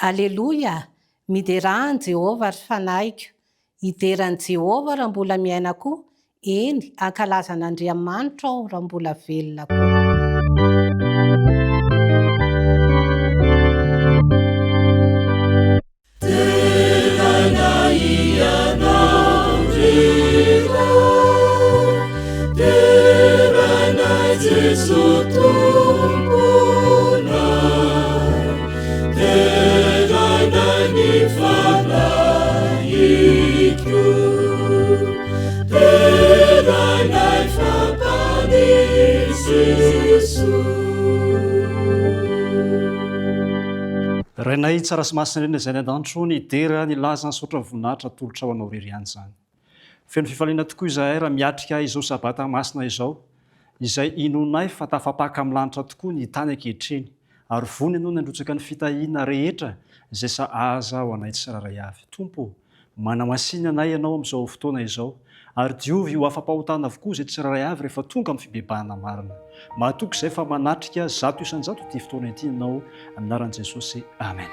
Aleloia, mideran Jehova ary fanaiko, hideran Jehova raha mbola miaina koa, eny ankalazan'Andriamanitra aho raha mbola velona koa. Rainay tsara sy masina ireny izay ny an-danitro ny dera ny laza ny sotra voninahitra tolotra ho anao reriany izany. Feno fifaliana tokoa izahay raha miatrika izao sabata masina izao, izay inonay fa tafapaka amin'ny lanitra tokoa ny tany ankehitriny, ary vony ianao ny androtsaka ny fitahiana rehetra izay sahaza ho anay tsiraray avy. Tompo, manamasiny anay ianao amin'izao fotoana izao, ary diovy ho afam-pahotana avokoa izay tsiraray avy rehefa tonga amin'ny fibebahana marina. Mahatoky izay fa manatrika zato isan-jato ity fotoana ity ianao amin'ny anaran'i Jesosy. Amen.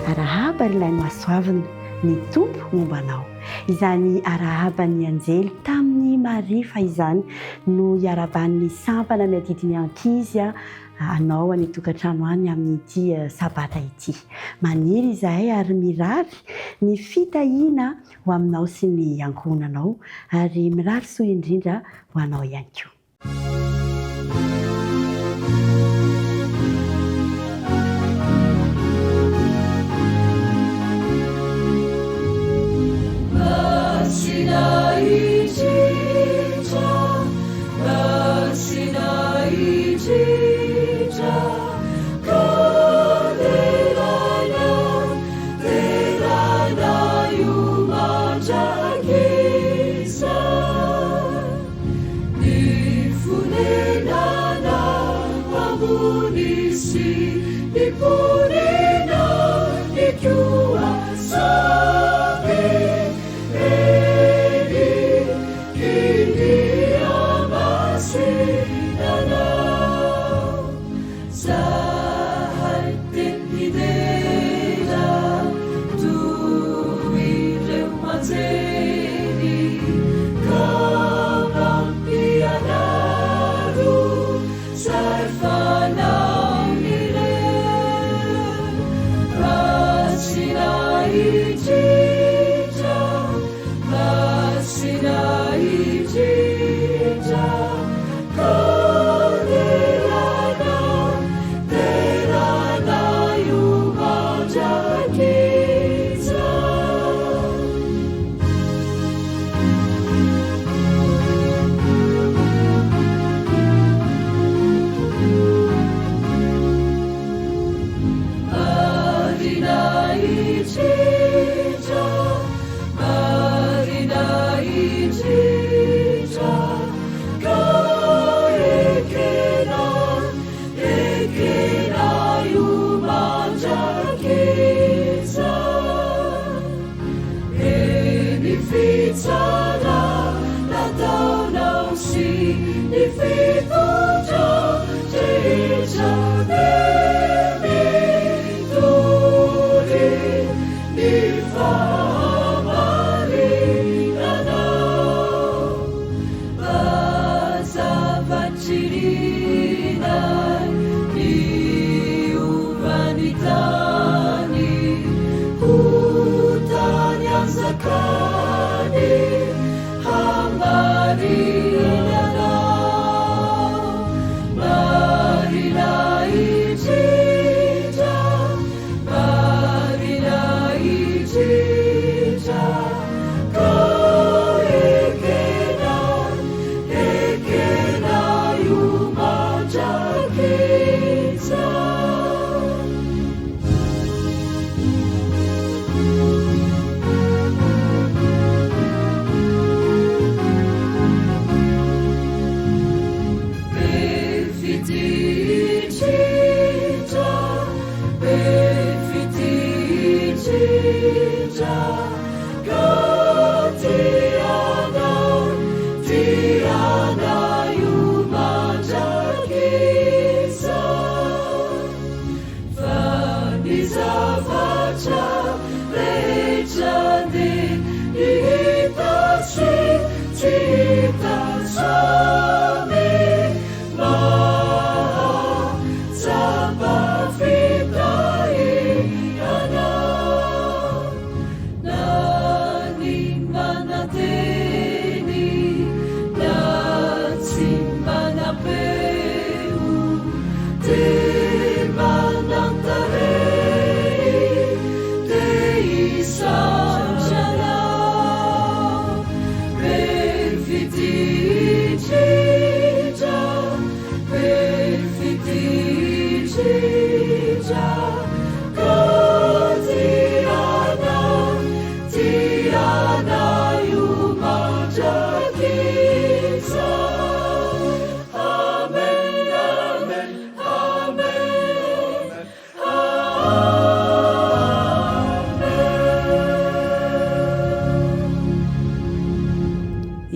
Arahaba ilay masoavina ny tompo mombanao. Izany arahaban'ny anjely tamin'ny marifa izany no iaraban'ny sampana miadidin'ny ankizy anao any tokantrano any amin'ity sabata ity. Maniry izahay ary mirary ny fitahiana ho aminao sy ny ankohonanao, ary mirary soa indrindra ho anao ihany koa.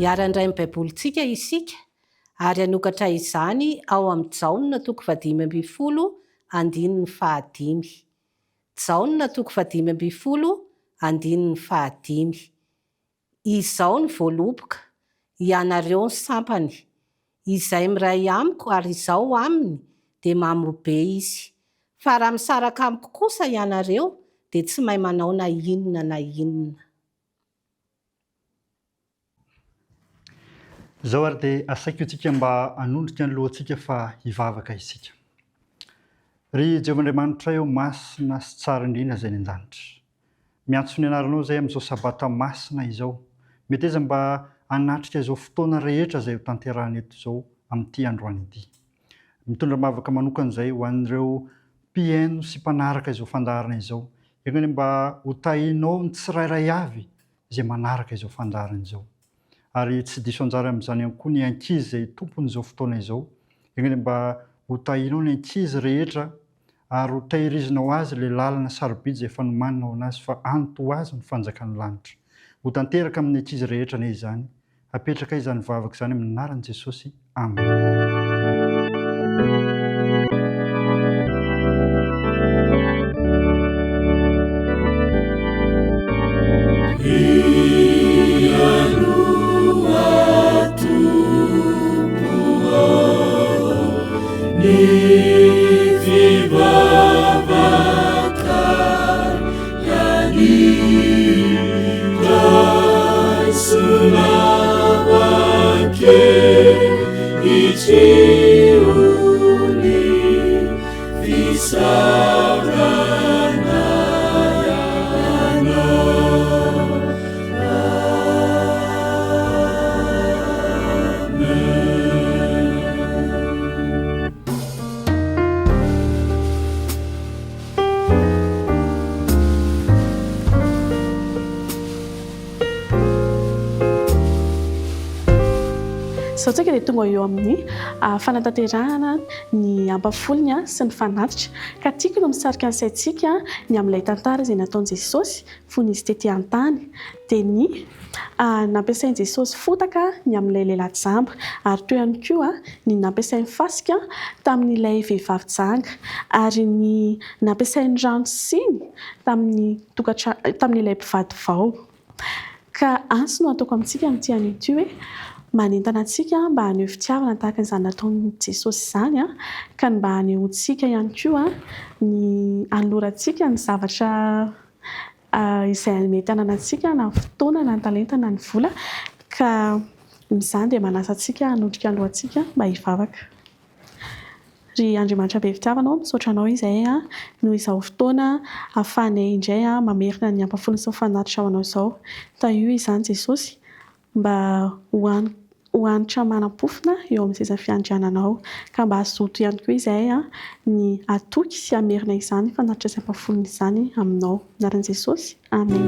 Miarandray amin'ny baibolintsika isika ary anokatra izany ao amin'ny Jaonina 5:15. Jaonina 5:15. Izao ny voaloboka, ianareo ny sampany, izay miray amiko ary izao aminy dia mamobe izy. Fa raha misaraka amiko kosa ianareo dia tsy mahay manao na inona na inona. Izao ary dia asaiko isika mba hanondrika ny lohantsika fa hivavaka isika. Ry Jehovahandriamanitra eo masina sy tsara indrindra izay ny an-danitra. Miantso ny anaranao izay amin'izao sabata masina izao. Mety aiza mba hanatrika izao fotoana rehetra izay ho tanterahana eto izao amin'ity androany ity. Mitondra mavaka manokana izay ho an'ireo mpiaino sy mpanaraka izao fandaharana izao. Egnany mba ho tahinao ny tsirairay avy izay manaraka izao fandaharana izao. Ary tsy diso anjara amin'izany ihany koa ny ankizy izay tompon'izao fotoana izao. Egnany mba ho tahinao ny ankizy rehetra ary ho tahirizinao azy ilay lalana sarobidy izay efa nomaninao anazy fa anto azy ny fanjakan'ny lanitra. Ho tanteraka amin'ny ankizy rehetra anie izany. Apetraka izany vavaka izany amin'ny anaran'i Jesosy. Amen. Sao tsika dia tonga eo amin'ny fanatanterahana ny ampafolony sy ny fanatitra ka tiako no misarika ny saintsika ny amin'ilay tantara izay nataon'i Jesosy fony izy tety an-tany dia ny nampiasain'i Jesosy fotaka ny amin'ilay lehilahy jamba ary toy ihany koa ny nampiasain'ny fasika tamin'ilay vehivavy janga ary ny nampiasain'ny rano siny tamin'ilay mpivady vao. Ka anso no ataoko amintsika amin'ity an'ity hoe manentana antsika mba haneho fitiavana tahaka izany nataon'i Jesosy izany ka mba hanehoantsika ihany koa ny hanorantsika ny zavatra izay mety hananantsika na fotoana na ny talenta na ny vola ka izany dia manasa antsika hanondrika ny lohantsika mba hivavaka. Ry Andriamanitra be fitiavanao misaotra anao izay noho izao fotoana ahafahanay indray mamerina ny ampafolony sy ny fanatitra ho anao izao. Taio izany Jesosy mba hoanitra manam-pofona eo amin'ny seza fiandriananao ka mba hazoto ihany koa izay ny atoky sy hamerina izany fanatitra sy ampafolony izany aminao. Anaran'i Jesosy. Amen.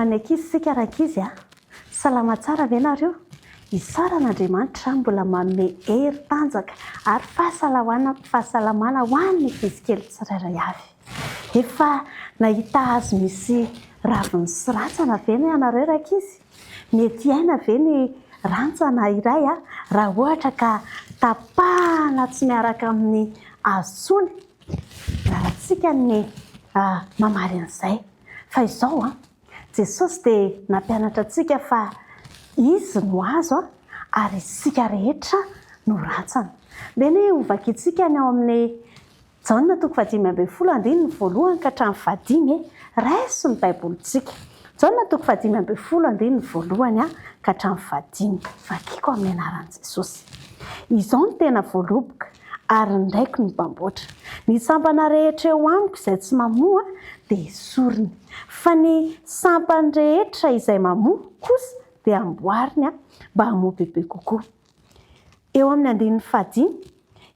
hoan'ny ankizy sika rakizy salama tsara ve nareo isaran'Andriamanitra mbola manome hery tanjaka ary fahasalamana ho an'ny ankizy kely tsirairay avy efa nahita azy misy raviny sy rantsana ve ny anareo rakizy mety aina ve ny rantsana iray raha ohatra ka tapahana tsy miaraka amin'ny azontsony rahatsika ny mamary an'izay fa izao Jesosy dia nampianatra antsika fa izy no azo ary isika rehetra no rantsana dia ny ovakitsika ny ao amin'ny Jaona 5:15 ka hatramin'ny 5 raiso ny baibolitsika Jaona 5:15 ka hatramin'ny 5 vakiko amin'ny anaran'i Jesosy izao ny tena voaloboka ary ndraiky ny mpamboatra ny sampana rehetra eo amiko izay tsy mamoa dia esoriny fa ny sampany rehetra izay mamoa kosa dia amboariny mba hamoa bebe kokoa eo amin'ny 5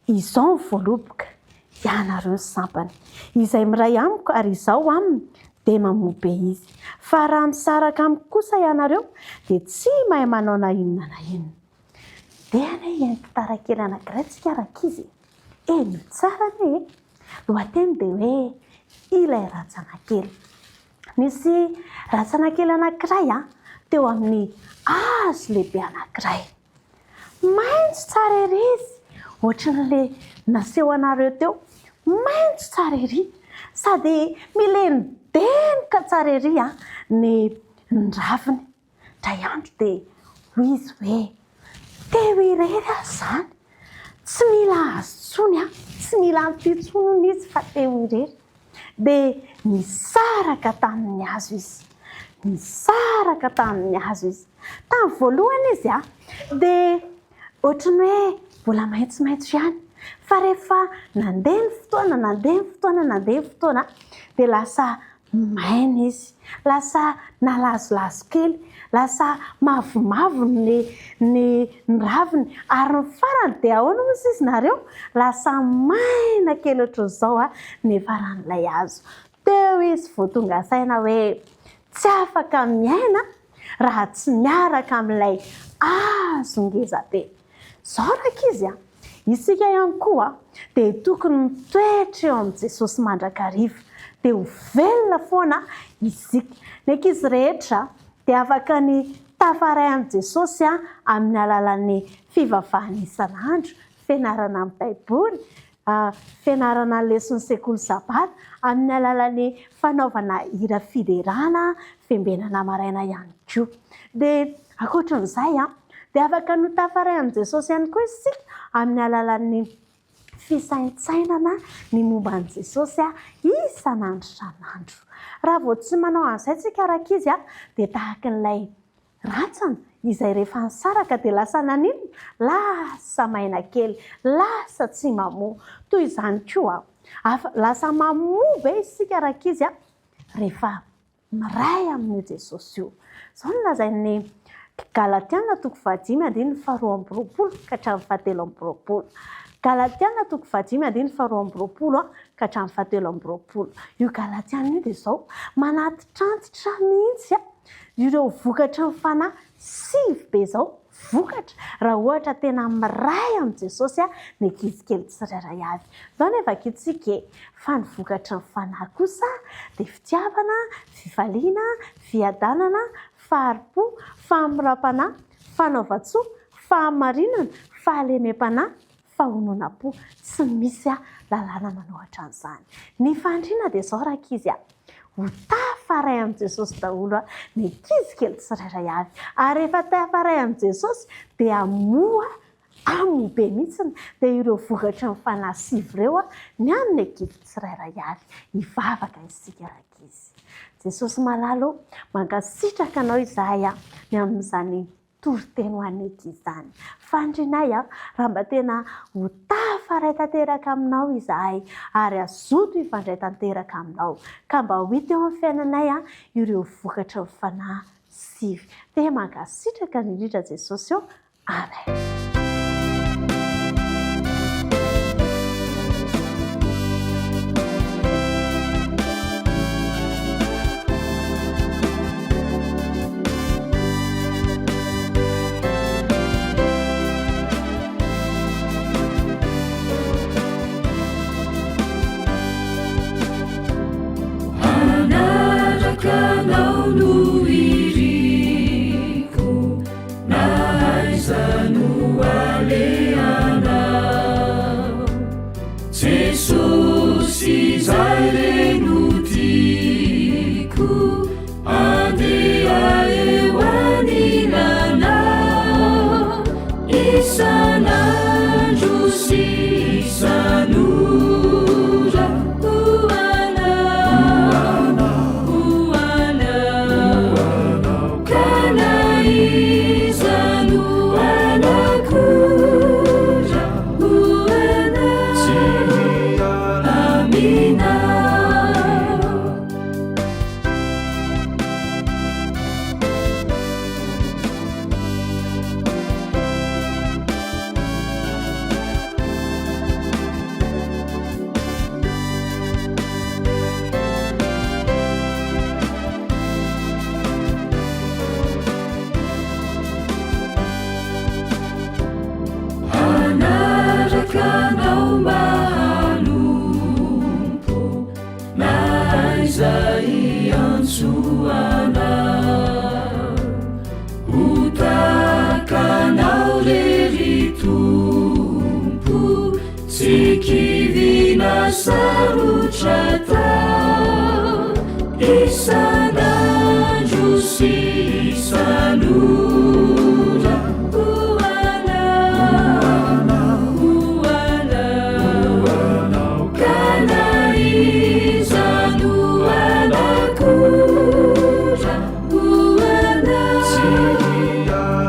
izao ny voaloboka ianareo ny sampany izay miray amiko ary izao aminy dia mamoa be izy fa raha misaraka amiko kosa ianareo dia tsy mahay manao na inona na inona dia enti-tarakely anankiray tsika rakizy eny tsara ny lohateny dia hoe ilay rantsana kely nisy rantsana kely anankiray teo amin'ny hazo lehibe anankiray maitso tsara ery izy ohatran'ilay naseho anareo teo maitso tsara ery sady milendenika tsara ery ny raviny dray andro dia hoy izy hoe teo irery zany tsy mila azontsony tsy mila ampitsonony izy fa teo irery dia nisaraka tamin'ny hazo izy nisaraka tamin'ny hazo izy tamin'ny voalohany izy dia ohatrany hoe mbola maitsomaitso ihany fa rehefa nandeha ny fotoana dia lasa maina izy lasa nalazolazo kely lasa mavomavo ny raviny ary ny farany dia ahoana moa izy nareo lasa maina kely ohatran'izao ny faran'ilay hazo teo izy vao tonga saina hoe tsy afaka miaina raha tsy miaraka amin'ilay hazo ngeza be izao rakizy isika ihany koa dia tokony mitoetra eo amin'i Jesosy mandrakariva dia ho velona foana isika ny ankizy rehetra dia afaka ny tafaray amin'i Jesosy amin'ny alalan'ny fivavahana isan'andro fianarana amin'ny baiboly fianarana ny leson'ny sekoly sabata amin'ny alalan'ny fanaovana hira fiderana fiambenana maraina ihany koa dia ankoatran'izay dia afaka no tafaray amin'i Jesosy ihany koa isika amin'ny alalan'ny fisaintsainana ny momba an'i Jesosy isan'andro san'andro raha vao tsy manao an'izay tsika rakizy dia tahaka n'ilay rantsana izay rehefa nisaraka dia lasa nanino lasa maina kely lasa tsy mamoa toy izany koa lasa mamoa be isika rakizy rehefa miray amin'ny Jesosy io izao no lazain'ny Galatiana 5:12 ka hatramin'ny 17 Galatiana 5:12 ka hatramin'ny 17 io Galatiana io dia izao manatitrantitra mihitsy ireo vokatra ny fanahy 7 be izao vokatra raha ohatra tena miray amin'i Jesosy ny ankizy kely tsirairay avy izao nefa ankizy fa ny vokatra ny fanahy kosa dia fitiavana, fifaliana, fiadanana, faharipo, fahamirapanahy, fanaovan-tsoa, fahamarinana, fahalemem-panahy, fahononam-po tsy misy lalàna manohatra an'izany ny fandriana dia izao rakizy ho tafaray amin'i Jesosy daholo ny ankizy kely tsirairay avy ary rehefa tafaray amin'i Jesosy dia amoa be mihitsiny dia ireo vokatra ny fanahy 7 ireo ny amin'ny ankizy tsirairay avy hivavaka isika rakizy Jesosy malalo mankasitraka anao izahay ny amin'izany toriteny ho an'ny ankizy izany fandrinay raha mba tena ho tafaray tanteraka aminao izahay ary azoto hifandray tanteraka aminao ka mba ho hita eo amin'ny fiainanay ireo vokatra ny fanahy 7 dia mankasitraka indrindra Jesosy eo amen. kanao mahalompo na izay antsoana utakanao rery tompo tsy kivina sarotra tao isanandro sy isanora hoanao kana izano anakora hoanao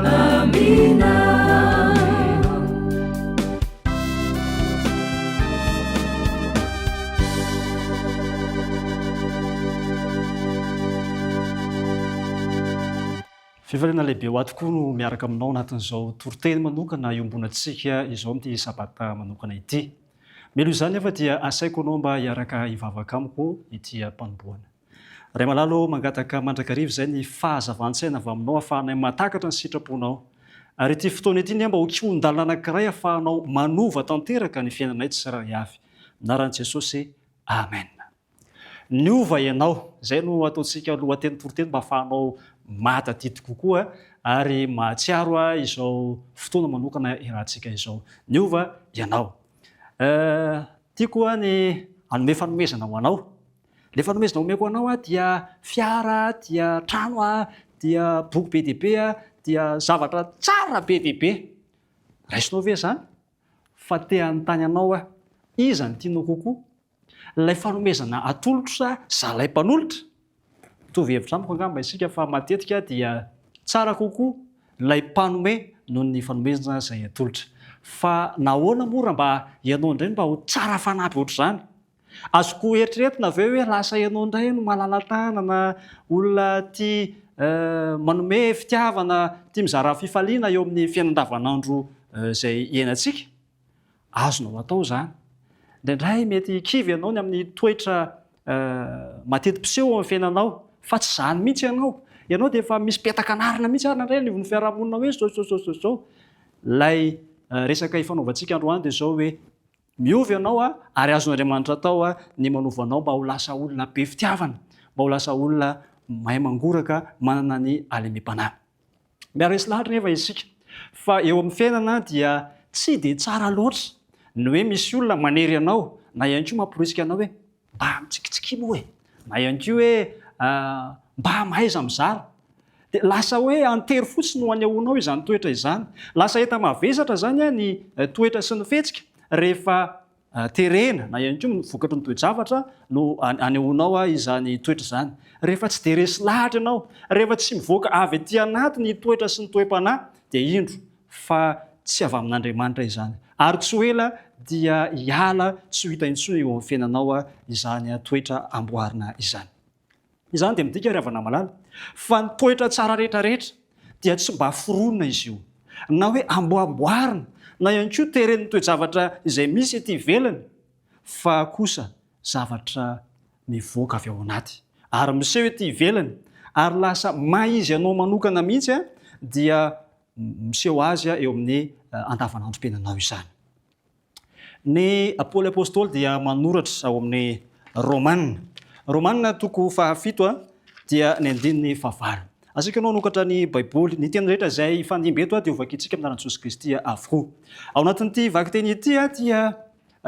amina. Fivaliana lehibe ho ahy tokoa no miaraka aminao anatin'izao toroteny manokana iombonantsika izao amin'ity sabata manokana ity. Melo izany efa dia asaiko anao mba hiaraka hivavaka amiko ity mpanomboana. Ray malalo mangataka mandrakariva izay ny fahazavan-tsaina avy aminao ahafahanay matakatra ny sitraponao. Ary ity fotoana ity mba ho kion-dalana anankiray ahafahanao manova tanteraka ny fiainanay tsirairay avy. Anaran'i Jesosy, amen. Niova ianao, izay no ataontsika lohateny toroteny mba ahafahanao mahatadidy kokoa ary mahatsiaro izao fotoana manokana irahantsika izao. Niova ianao. Tia koa ny hanome fanomezana ho anao. Le fanomezana homeko anao dia fiara, dia trano, dia boky be dia be, dia zavatra tsara be dia be. Raisinao ve zany? Fa te hanontany anao iza ny tianao kokoa? Ilay fanomezana atolotra sa ilay mpanolotra? Mitovy hevitra amiko angamba isika fa matetika dia tsara kokoa ilay mpanome noho ny fanomezana izay atolotra. Fa nahoana mora mba ianao indray mba ho tsara fanampy ohatr'izany? Azoko eritreretina avy eo hoe lasa ianao indray no malala-tanana, olona tia manome fitiavana, tia mizara fifaliana eo amin'ny fiainan-davanandro izay iainantsika. Azonao atao izany. Indraindray mety kivy ianao ny amin'ny toetra mateti-piseho amin'ny fiainanao, fa tsy izany mihitsy ianao. Ianao dia efa misy peta-kanarina mihitsy ary indray ny fiarahamonina hoe zao. Lay resaka ifanaovantsika androany dia izao hoe miovy ianao ary azon'Andriamanitra atao ny manovanao mba ho lasa olona be fitiavana, mba ho lasa olona mahay mangoraka, manana ny alemem-panahy. Miaresy lahatra nefa isika fa eo amin'ny fiainana dia tsy dia tsara loatra ny hoe misy olona manery anao na ihany koa mamporisika anao hoe mba mitsikitsiki moa na ihany koa hoe mba mahaiza mizara. Dia lasa hoe antery fotsiny ho anehoanao izany toetra izany. Lasa eta mavesatra zany ny toetra sy ny fetsika rehefa terena na ihany koa vokatry ny toe-javatra no anehoanao izany toetra izany. Rehefa tsy dia resy lahatra ianao, rehefa tsy mivoaka avy etỳ anaty ny toetra sy ny toe-panahy dia indro fa tsy avy amin'Andriamanitra izany. Ary tsy ho ela dia hiala tsy ho hita intsony eo amin'ny fiainanao izany toetra amboarina izany. Izany dia midika ry havana malala fa ny toetra tsara rehetrarehetra dia tsy mba foronina izy io, na hoe amboamboarina, na ihany koa teren'ny toe-javatra izay misy ety ivelany, fa kosa zavatra mivoaka avy ao anaty ary miseho ety ivelany ary lasa maizy ianao manokana mihitsy dia miseho azy eo amin'ny andavanandrom-piainanao izany. Ny Paoly apôstôly dia manoratra ao amin'ny Romanina toko 7 dia ny andininy 9. Asika anao nokatra ny Baiboly, ny teny rehetra izay fandimby eto dia hovakintsika amin'ny anaran'i Jesosy Kristy avokoa. Ao anatin'ity vakiteny ity dia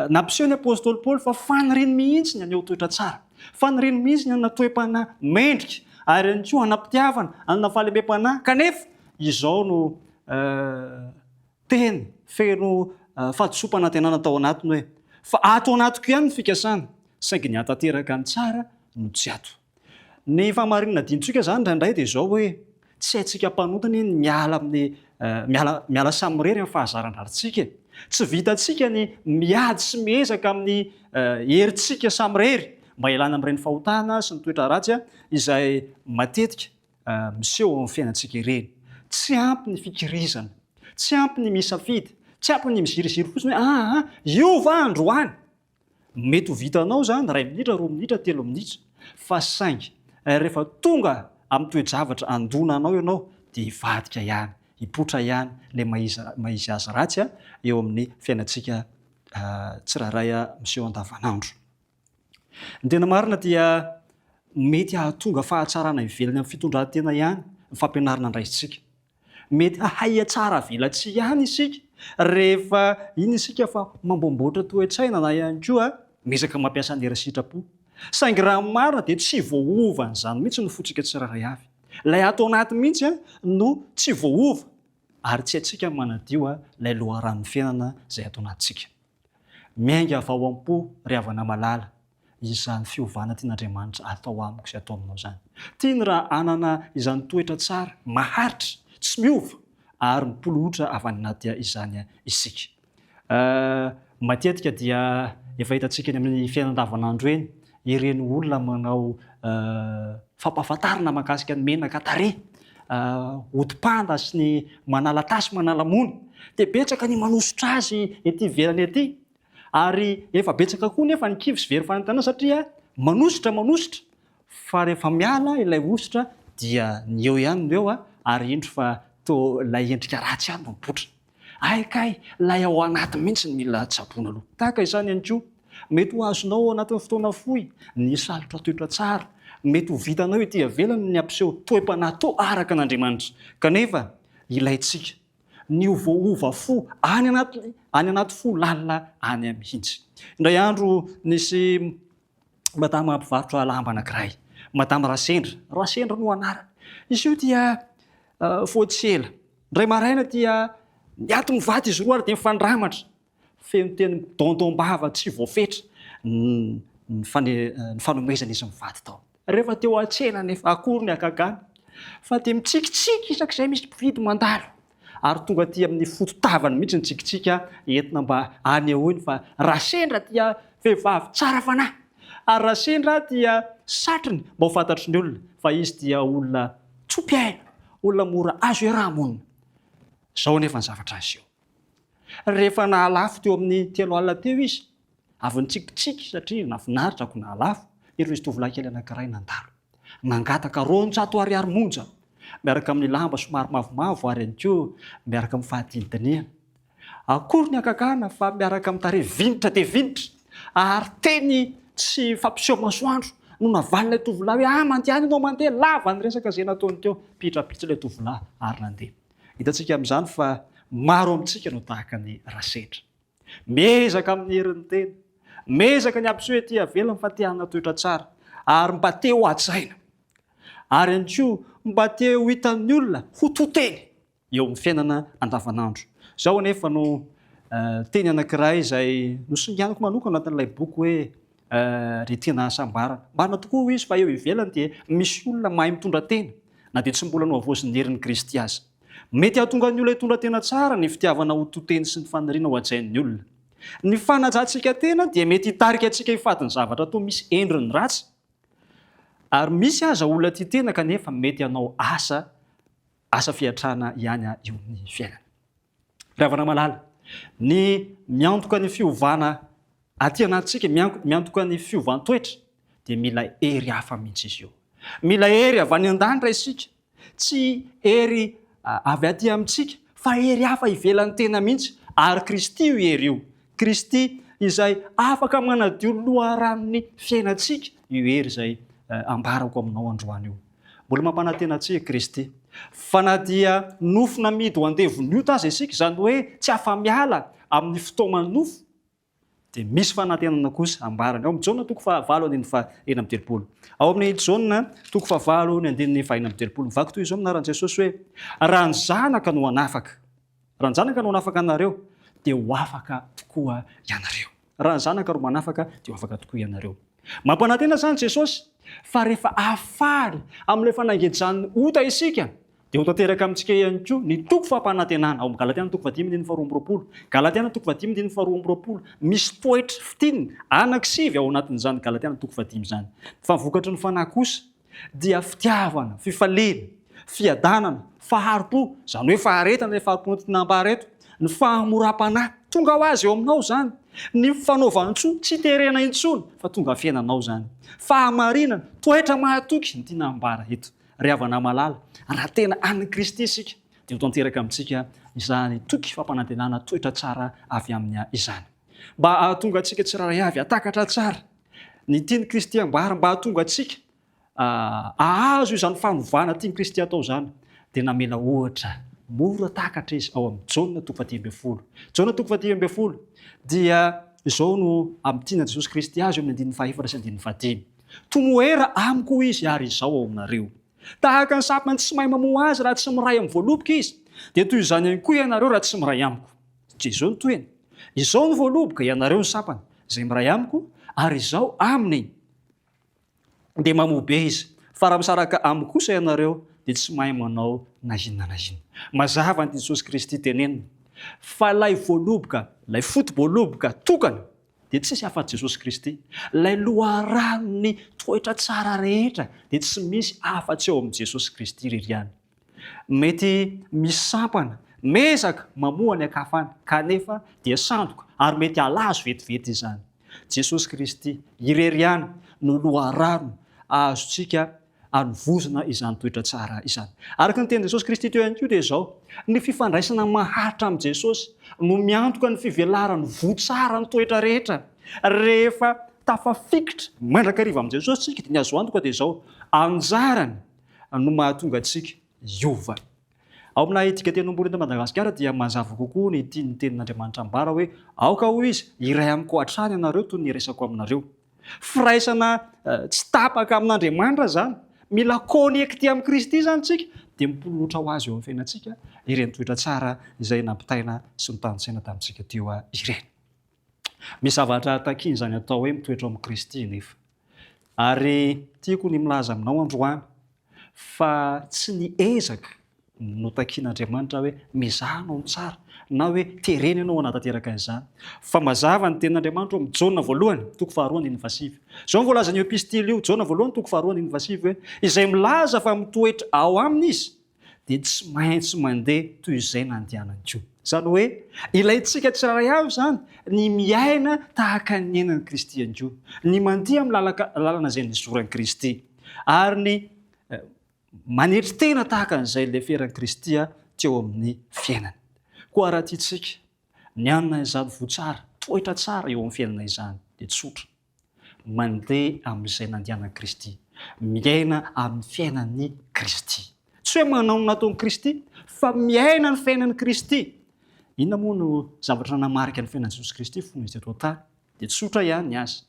nampiseho ny apôstôly Paoly fa faniriny mihitsy ny aneho toetra tsara, faniriny mihitsy ny anana toe-panahy mendrika ary ihany koa anam-pitiavana, anana fahalemem-panahy. Kanefa izao no teny feno fahadisom-panahy tenana tao anatiny hoe fa ato anatiko ihany ny fikasana, saingy ny hatanteraka ny tsara no tsy ato. Ny famarinana dintsika zany indraindray dia izao hoe tsy haintsika mpanotany ny miala samy rery amin'ny fahazaran-drarintsika. Tsy vitantsika ny miady sy miezaka amin'ny herintsika samy rery mba hialana amin'ireny fahotana sy ny toetra ratsy izay matetika miseho amin'ny fiainantsika ireny. Tsy ampy ny fikirizana, tsy ampy ny misafidy, tsy ampy ny miziriziry fotsiny hoe iova androany. Mety ho vitanao zany 1 minitra, 2 minitra, 3 minitra, fa saingy rehefa tonga amin'ny toe-javatra andonanao ianao dia hivadika ihany, hipotra ihany ilay maizy azy ratsy eo amin'ny fiainantsika tsiraray miseho andavanandro. Ny tena marina dia mety hahatonga fahatsarana ivelany amin'ny fitondrantena ihany ny fampianarana andraisitsika. Mety ahay tsara velatsy ihany isika rehefa iny isika fa mambomboatra toe-tsaina na ihany koa mezaka mampiasa ny era-sitrapo. Saingy raha marina dia tsy voaova n'izany mihitsy no fotsika tsiraray avy. Ilay atao anaty mihitsy no tsy voaova ary tsy atsika manadio ilay loharan'ny fiainana izay atao anatsika. Miainga faham-po ry havana malala izany fiovana tian'Andriamanitra atao amiko sy atao aminao zany. Tiany raha anana izany toetra tsara, maharitra, tsy miova ary mipolotra avy any anaty izany isika. Matetika dia efa hitantsika eny amin'ny fiainana andavanandro eny, ireny olona manao fampahafantarana mahakasika ny menaka tarehy, hodi-panda sy ny manala tasy, manala mony, dia betsaka ny manosotra azy ety ivelany ety. Ary efa betsaka koa nefa ny kivy sy very fanantenana satria manosotra fa rehefa miala ilay osotra dia ny eo ihany no eo ary indro fa to lay endrika ratsy ihany no mipotra. Aikay lay ao anaty mihitsy ny mila tsaboana aloha. Tahaka izany ihany koa mety ho azonao ao anatin'ny fotoana fohy ny salotra toetra tsara, mety ho vitanao ety ivelany ny ampiseho toe-panahy araka an'Andriamanitra. Kanefa ilaitsika ny ovaova fo any anaty fo lalina any mihitsy. Indray andro nisy madama mpivarotra lamba anankiray, madama Rasendra no anarany. Izy io dia fotsy ela. Indray maraina dia niato mivady izy roa ary dia mifandramatra. Feno teny dondombava tsy voafetra ny fanomezana izy mivady tao. Rehefa teo an-tsena nefa akory ny akakany fa dia mitsikitsiky isak'izay misy mpividy mandalo. Ary tonga aty amin'ny fototavany mihitsy ny tsikitsiky entina mba anehoany fa Rasendra dia vehivavy tsara fanahy. Ary Rasendra dia satriny mba ho fantatry ny olona fa izy dia olona tso-piaina, olona mora azo iaraha-monina. Zao nefa ny zavatra azy io. Rehefa nahalafo teo amin'ny 3 alina teo izy, avy nitsikitsiky satria nafinaritra ako nahalafo, ireo izy tovolahy kely anankiray nandalo. Nangataka 200 ariary monja miaraka amin'ny lamba somary mavomavo ary ihany koa miaraka amin'ny fahadintaniana. Akory ny akakana fa miaraka amin'ny tarehy vinitra dia vinitra ary teny tsy fampiseho masoandro no navaly ilay tovolahy hoe mandeha ianao mandeha lava ny resaka izay nataony teo, pitrapitra ilay tovolahy ary nandeha. Hitantsika amin'izany fa maro amintsika no tahaka ny Rasendra. Mezaka amin'ny herin'ny tena, mezaka ny ampiseho ety ivelany fa te-hanana toetra tsara ary mba te ho atsaina. Ary ihany koa mba te ho hitan'ny olona ho toteny eo amin'ny fiainana andavanandro. Zao anefa no teny anankiray izay nosongianako manokana anatin'ilay boky hoe Retina Sambarana. Marina tokoa izy fa eo ivelany dia misy olona mahay mitondra tena na dia tsy mbola no avoazin'ny herin'ny Kristy aza. Mety hahatonga ny olona hitondra tena tsara ny fitiavana ho toteny sy ny faniriana ho atsain'ny olona. Ny fanajantsika tena dia mety hitarika antsika hifadiny zavatra toa misy endriny ratsy. Ary misy aza olona tia tena kanefa mety hanao asa fiatrana ihany eo amin'ny fiainana. Ravana malala, ny miantoka ny fiovana aty anatsika, miantoka ny fiovana toetra dia mila hery hafa mihitsy izy io. Mila hery avy any an-danitra isika, tsy hery avy aty amintsika fa hery hafa ivelan'ny tena mihitsy ary Kristy io hery io. Kristy izay afaka manadio loharan'ny fiainantsika, io hery izay ambarako aminao androany io. Mbola mampanantena antsika Kristy. Fa na dia nofo namidy ho andevon'io taza isika, izany hoe tsy afa-miala amin'ny fotoan'ny nofo, dia misy fanantenana kosa ambarany. Ao amin'ny Jaona 4:1-7. Ao amin'ny Jaona 4:1-7. Mivaky toy izao minaran'i Jesosy hoe raha ny zanaka no hanafaka, raha ny zanaka no hanafaka anareo dia ho afaka tokoa ianareo. Raha ny zanaka no manafaka dia ho afaka tokoa ianareo. Mampanantena zany Jesosy fa rehefa afaly amin'ilay fanangejany ota isika dia ho tanteraka amintsika ihany koa ny toko fampanantenana. Ao amin'ny Galatiana 5:12. Galatiana 5:12. Misy toetra fitinina anankisivy ao anatin'izany Galatiana 5:5 zany. Fa vokatry ny fanahy kosa dia fitiavana, fifaliana, fiadanana, faharom-po, izany hoe faharetana ilay faharom-po tinam-pahareto, ny fahamoram-panahy tonga ho azy eo aminao zany. Ny fanaovan-tsoa tsy terena intsony fa tonga fiainanao zany. Fahamarinana, toetra mahatoky ny tinam-bara eto. Ry havana malala, raha tena an'i Kristy isika dia ho tanteraka amintsika izany toky fampanantenana toetra tsara avy amin'ny izany. mba ahatonga antsika tsiraray avy atakatra tsara ny tiany Kristy ambara, mba ahatonga antsika ahazo izany fanovana tiany Kristy atao zany, dia namela ohatra mora takatra izy ao amin'ny Jaona 10:10. Jaona 10:10 dia izao no amin'ny tiana Jesosy Kristy azy eo amin'ny 4:11. Tomoera amiko izy ary izao ao aminareo. Tahaka ny sapany tsy mahay mamoha azy raha tsy miray amin'ny voaloboka izy, dia toy izany ihany koa ianareo raha tsy miray amiko. Izao no toeny. Izao ny voaloboka, ianareo ny sapany, izay miray amiko ary izao aminy. Dia mamoha be izy. Fa raha misaraka amiko kosa ianareo dia tsy mahay manao na inona na inona. Mazava ny Jesosy Kristy tenenina fa lay voaloboka, lay fotom-boaloboka tokana dia tsisy afa-tsy Jesosy Kristy. Lay loharanony toetra tsara rehetra dia tsy misy afa-tsy eo amin'ny Jesosy Kristy irery ihany. Mety misampana, mezaka mamoha ny ankafana kanefa dia sandoka ary mety halazo vetivety izany. Jesosy Kristy irery ihany no loharano azontsika anovozana izany toetra tsara izany. Araka ny teny Jesosy Kristy teo ihany koa dia izao, ny fifandraisana maharitra amin'ny Jesosy no miantoka ny fivelarany votsara ny toetra rehetra. Rehefa tafafikitra mandrakariva amin'ny Jesosy tsika dia ny azo antoka dia izao, anjarany no mahatonga antsika hiova. Ao amina etika teny ambony eto Madagasikara dia mazava kokoa ny tiany tenin'Andriamanitra ambara hoe aoka ho izy iray amiko hatrany ianareo toy ny resako aminareo. Firaisana tsy tapaka amin'Andriamanitra zany, mila connecté amin'ny Kristy zany tsika dia mipolotra ho azy eo amin'ny fiainantsika ireny toetra tsara izay nampitaina sy nitantsaina tamintsika teo ireny. Misy zavatra takin zany atao hoe mitoetra amin'ny Kristy nefa. Ary tiako ny milaza aminao androany fa tsy ny ezaka no takian'Andriamanitra hoe mizahana tsara na hoe terena ianao hanatanteraka izany. Fa mazava ny tenin'Andriamanitra amin'ny Jaona 1:2-7. Zao voalaza ny epistily io Jaona 1:2-7 hoe izay milaza fa mitoetra ao aminy izy dia tsy maintsy mandeha toy izay nandehanany koa. Zany hoe ilayntsika tsiraray avy zany ny miaina tahaka ny ainan'ny Kristy ihany koa, ny mandeha amin'ny lalana izay nizoran'i Kristy ary ny manetry tena tahaka an'izay leferan'i Kristy teo amin'ny fiainana. Koa raha tiantsika ny anana izany votsara, toetra tsara eo amin'ny fiainana izany dia tsotra. Mandeha amin'izay nandehanan'i Kristy, miaina amin'ny fiainan'ny Kristy. Tsy hoe manao nataon'i Kristy fa miaina ny fiainan'i Kristy. Inona moa no zavatra namarika ny fiainan'i Jesosy Kristy fony izy teto tany dia tsotra ihany ny azy.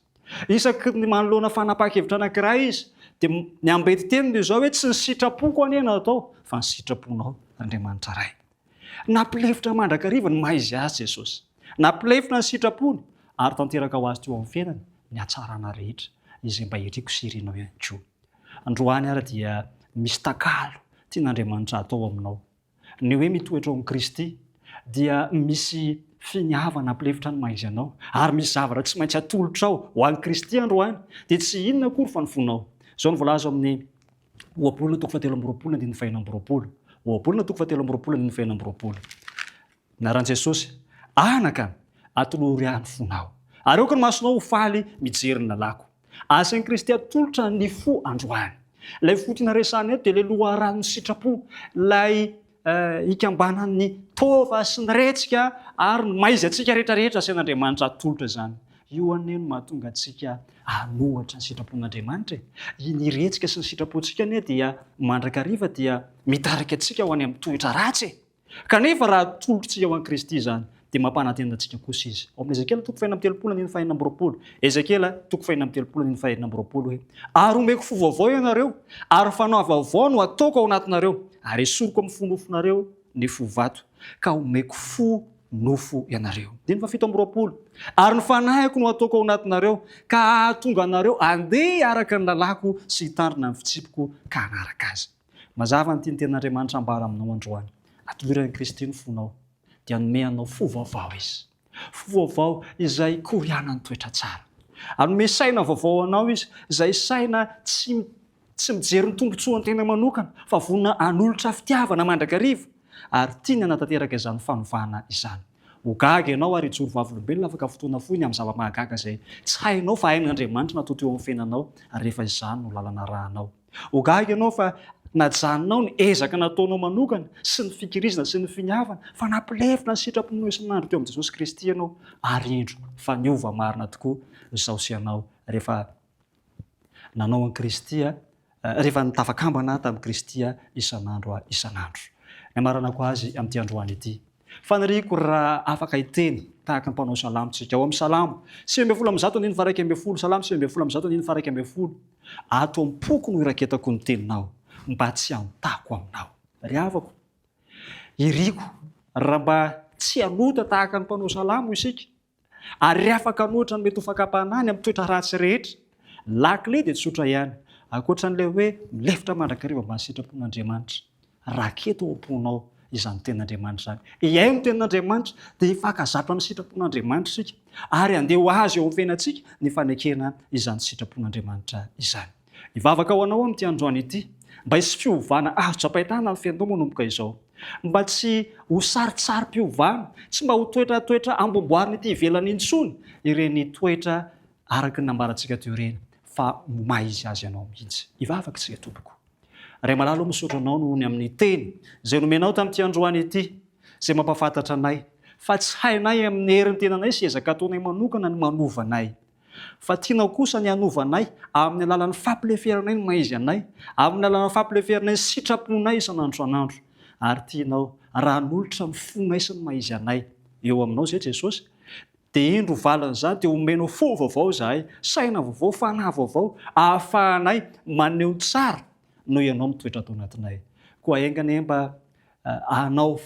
Isaky ny manoloana fanapakevitra anankiray izy dia ny ambety teny dia izao hoe tsy ny sitrapoko anena atao fa ny sitraponao Andriamanitra ray. Nampilefitra mandrakariva ny maha izy azy Jesosy. Nampilefitra ny sitrapony ary tanteraka ho azy teo amin'ny fiainany ny hatsarana rehetra izay mba hiriko sy irinao ihany koa. Androany ary dia misy takalo tian'Andriamanitra atao aminao. Ny hoe mitoetra amin'ny Kristy dia misy finiavana ampilefitra ny maha izy anao ary misy zavatra tsy maintsy atolotra ao ho an'i Kristy androany dia tsy inona akory fa ny fonao. Zao ny voalaza amin'ny Oapolona 7:20-5. Oapolona 7:20-5. Naran'i Jesosy, anaka atolory ihany fonao. Ary aoka ny masonao ho faly mijery ny lalako. Asan'i Kristy atolotra ny fo androany. Lay fo tiana resahana eto dia ilay loharanony sitrapo, lay ikambanan'ny tova sy ny retsika ary ny maizy antsika rehetrarehetra asain'Andriamanitra atolotra izany. Io aneno mahatonga antsika hanohatra ny sitrapon'Andriamanitra. Ny retsika sy ny sitrapontsika anie dia mandrakariva dia mitarika antsika ho any amin'ny toetra ratsy. Kanefa raha atolotritsika ho an'i Kristy izany dia mampanantena antsika kosa izy. Ao amin'ny Ezekiela 5:5-5. Ezekiela 5:5-5 hoe ary omeko fo vaovao ianareo ary fanahy vaovao no ataoko ao anatinareo ary esoriko amin'ny fo nofonareo ny fo vato ka omeko fo nofo ianareo. 7:20 ary ny fanahiko no ataoko ao anatinareo ka ahatonga anareo andeha araka ny lalako sy hitandrina amin'ny fitsipiko ka hanaraka azy. Mazava ny tian'Andriamanitra ambara aminao androany. Atoloran'i Kristy ny fonao dia hanome anao fo vaovao izy. Fo vaovao izay korianany toetra tsara. Hanome saina vaovao anao izy izay saina tsy mijery ny tombotsoa an-tena manokana fa vonona hanolotra fitiavana mandrakariva ary tiany hanatanteraka izany fanovana izany. Hogaga ianao ary hijoro vavolombelona afaka fotoana fohy ny amin'ny zava-mahagaga izay tsy hainao fa hain'Andriamanitra natao teo amin'ny fiainanao rehefa izany no lalana rahanao. Hogaga ianao fa najanonao ny ezaka nataonao manokana sy ny fikirizana sy ny finiavana fa nampilefina ny sitraponao isan'andro teo amin'i Jesosy Kristy ianao ary indro fa niova marina tokoa izao sy ianao rehefa nanao an Kristy rehefa nitafakambana tamin'i Kristy isan'andro isan'andro. Ny amarana azy amin'ity androany ity. Faniriako raha afaka hiteny tahaka ny mpanao salamo tsika ao amin'ny salamo 1:1 salamo 1:1 ato am-poko no iraketako ny teninao mba tsy antako aminao. Ry havako, iriko raha mba tsy hanota tahaka ny mpanao salamo isika ary ry afaka anoatra ny mety ho fakapahanany amin'ny toetra ratsy rehetra, lakile dia tsotra ihany ankoatran'ilay hoe milefitra mandrakariva mba ny sitrapon'Andriamanitra. Raketo ao am-ponao izany tenin'Andriamanitra izany. Iay no tenin'Andriamanitra dia hifankazatra ny sitrapon'Andriamanitra isika ary andeha ho azy eo amin'ny fiainantsika ny fanekena izany sitrapon'Andriamanitra izany. Ivavaka ho anao amin'ity androany ity mba hisy fiovana azo tsapaitana ny fiainao manomboka izao. Mba tsy ho saritsary-piovana, tsy mba ho toetratoetra ambomboarina ity ivelany intsony ireny toetra araka ny nambarantsika teo ireny fa maizy azy ianao mihitsy. Ivavaka tsika tompoko. Ray malalo misaotra anao noho ny amin'ny teny izay nomenao tamin'ity androany ity izay mampafantatra anay fa tsy hainay amin'ny herin'ny tenanay sy ezaka ataonay manokana ny manovanay. Fa tianao kosa ny hanovanay amin'ny alalan'ny fampileferanay ny maizy anay, amin'ny alalan'ny fampileferanay ny sitraponay isan'andro anandro. Ary tianao raha nolotra ny fonay sy ny maizy anay eo aminao izay Jesosy dia indro valan'izany dia omenao fo vaovao izahay, saina vaovao, fanahy vaovao, ahafahanay maneho tsara no ianao mitoetra tao anatinay. Koa aingana mba hanao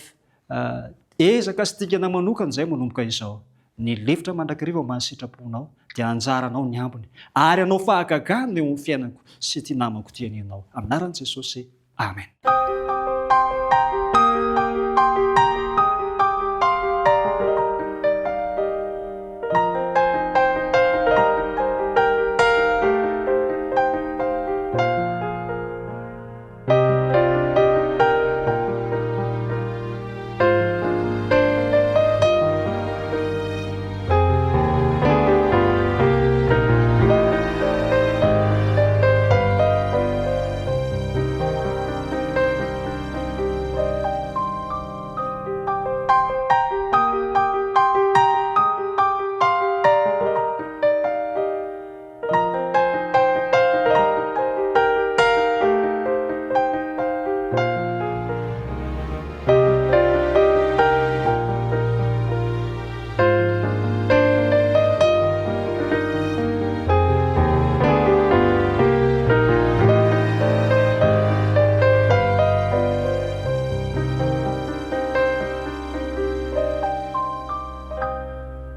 ezaka sy dikana manokana izay manomboka izao. Ny lefitra mandrakariva mba ny sitraponao dia anjaranao ny ambiny ary anao fahagagana eo amin'ny fiainako sy ty namako ty aninao. Amin'ny anaran'i Jesosy. Amen.